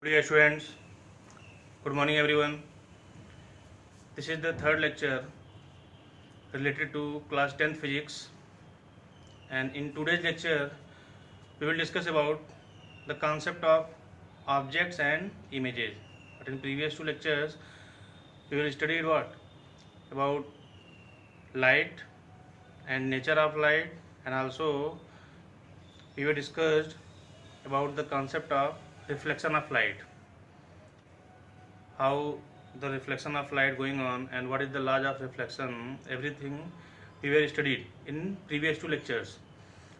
Dear students, good morning everyone. This is the third lecture related to class 10th physics, and in today's lecture we will discuss about the concept of objects and images. But in previous two lectures we will study what about light and nature of light, and also we were discussed about the concept of reflection of light, how the reflection of light going on and what is the laws of reflection. Everything we were studied in previous two lectures.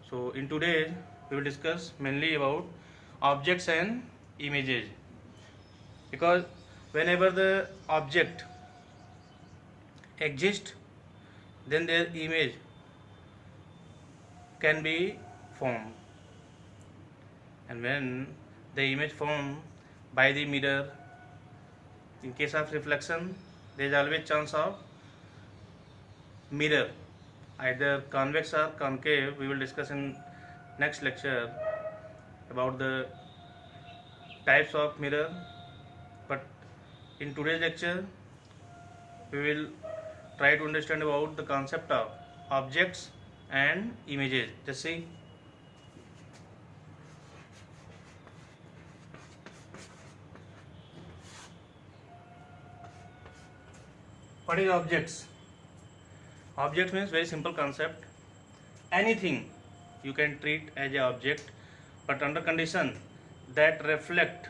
So in today we will discuss mainly about objects and images, because whenever the object exists, then their image can be formed, and when the image formed by the mirror, in case of reflection there is always chance of mirror either convex or concave. We will discuss in next lecture about the types of mirror, but in today's lecture we will try to understand about the concept of objects and images. Just see, what is objects? Object means very simple concept. Anything you can treat as a object, but under condition that reflect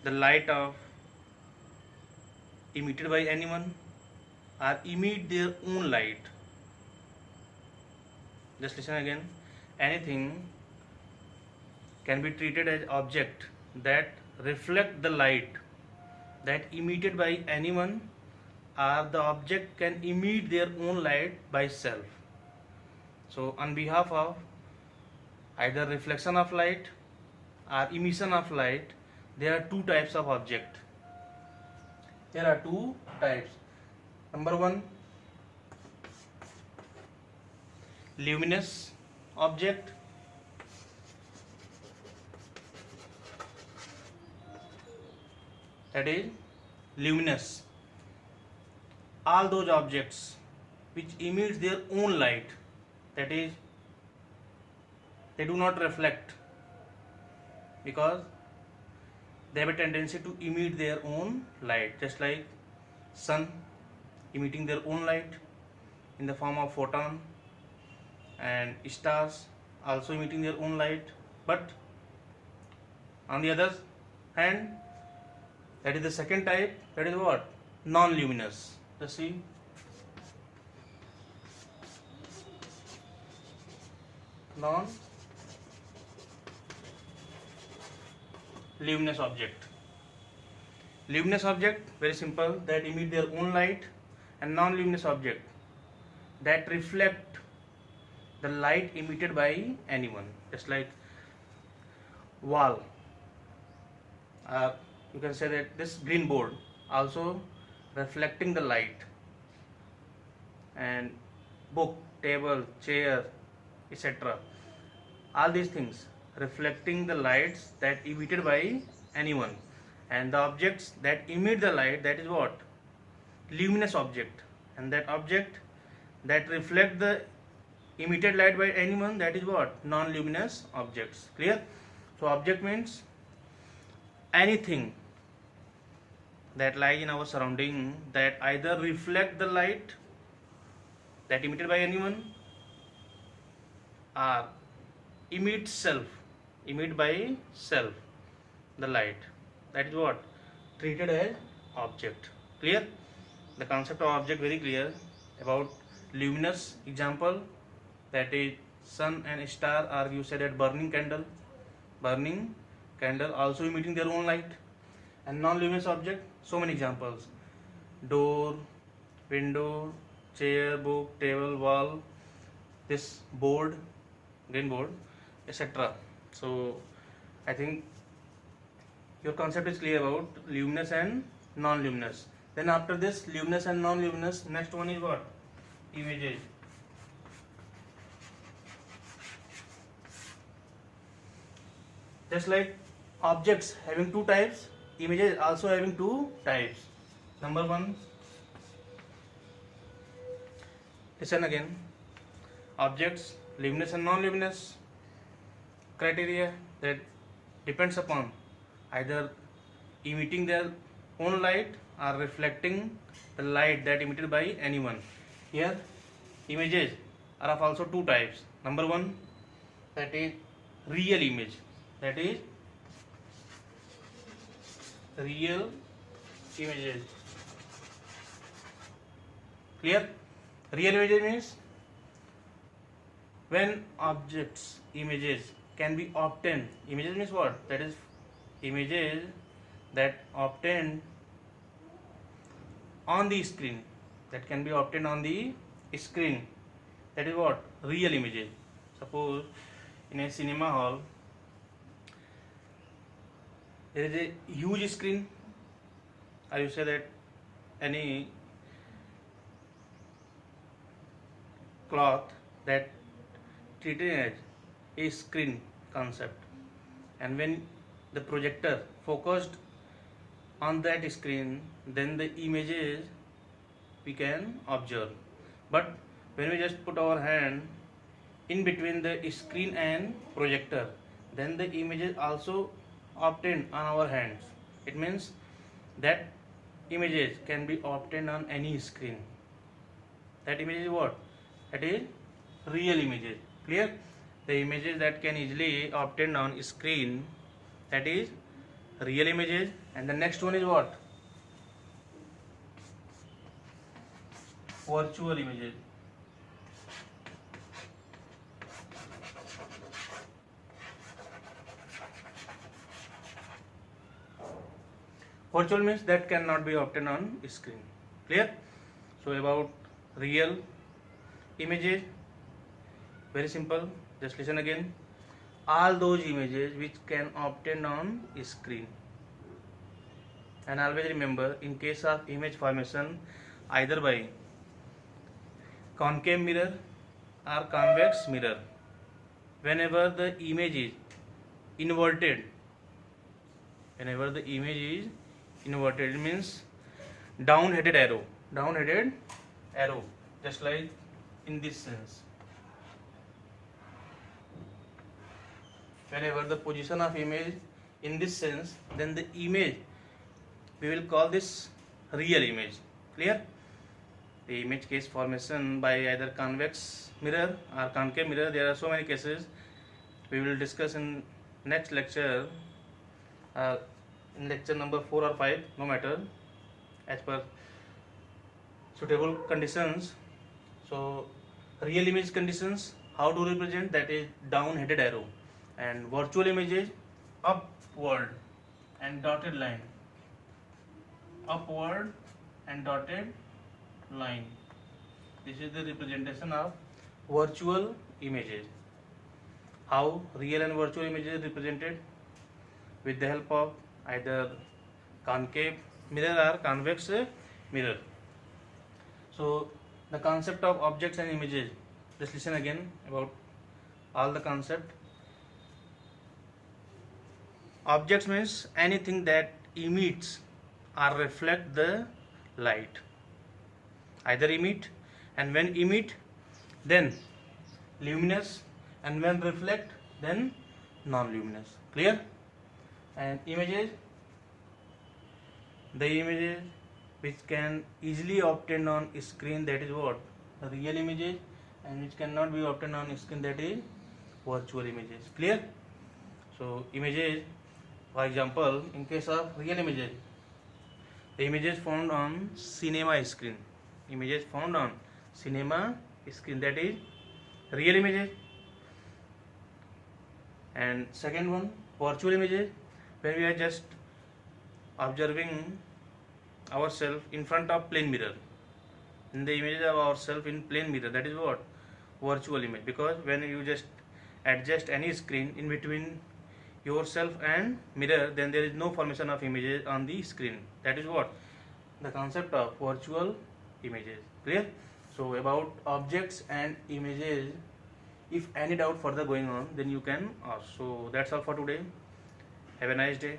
the light of emitted by anyone or emit their own light. Just listen again. Anything can be treated as object that reflect the light that emitted by anyone, or the object can emit their own light by self. So on behalf of either reflection of light or emission of light, there are two types of object. There are two types. Number one, luminous object. That is luminous. All those objects which emit their own light, that is, they do not reflect, because they have a tendency to emit their own light, just like sun emitting their own light in the form of photon, and stars also emitting their own light. But on the other hand, that is the second type, that is what? Non-luminous. Just see, non-luminous object. Luminous object, very simple, that emit their own light, and non-luminous object that reflect the light emitted by anyone, just like wall, you can say that this green board also reflecting the light, and book, table, chair, etc. All these things reflecting the lights that emitted by anyone, and the objects that emit the light, that is what? Luminous object. And that object that reflect the emitted light by anyone, that is what? Non-luminous objects. Clear? So object means anything that lies in our surrounding that either reflect the light that emitted by anyone, or emit by self the light, that is what? Treated as object. Clear? The concept of object very clear. About luminous example, that is sun and star, or you say that burning candle also emitting their own light. And non-luminous object, so many examples: door, window, chair, book, table, wall, this board, green board, etc. So I think your concept is clear about luminous and non-luminous. Then after this luminous and non-luminous, next one is what? Images. Just like objects having two types, images also having two types. Number one, listen again. Objects, luminous and non-luminous criteria that depends upon either emitting their own light or reflecting the light that emitted by anyone. Here, images are of also two types. Number one, that is real image. That is real images. Clear? Real images means when objects, images can be obtained. Images means what? That is images that obtained on the screen, that can be obtained on the screen. That is what? Real images. Suppose in a cinema hall there is a huge screen, or you say that any cloth that treated as a screen concept, and when the projector focused on that screen, then the images we can observe. But when we just put our hand in between the screen and projector, then the images also obtained on our hands. It means that images can be obtained on any screen. That image is what? That is real images. Clear? The images that can easily obtained on screen, that is real images. And the next one is what? Virtual images. Virtual means that cannot be obtained on screen. Clear? So about real images, very simple. Just listen again. All those images which can obtain on screen. And always remember, in case of image formation, either by concave mirror or convex mirror, whenever the image is inverted, it means down-headed arrow, just like in this sense. Whenever the position of image in this sense, then the image, we will call this real image. Clear? The image case formation by either convex mirror or concave mirror, there are so many cases. We will discuss in next lecture, in lecture number 4 or 5, no matter, as per suitable conditions. So real image conditions, how to represent, that is down-headed arrow, and virtual images upward and dotted line. This is the representation of virtual images. How real and virtual images represented? With the help of either concave mirror or convex mirror. So the concept of objects and images, just listen again about all the concept. Objects means anything that emits or reflect the light. Either emit, and when emit, then luminous, and when reflect, then non-luminous. Clear? And images, the images which can easily obtained on screen, that is what? Real images, and which cannot be obtained on screen, that is virtual images. Clear? So images, for example, in case of real images, the images found on cinema screen, that is real images. And second one, virtual images, when we are just observing ourselves in front of plane mirror, in the image of ourselves in plane mirror, that is what? Virtual image. Because when you just adjust any screen in between yourself and mirror, then there is no formation of images on the screen. That is what? The concept of virtual images. Clear? So about objects and images, if any doubt further going on, then you can ask. So that's all for today. Have a nice day.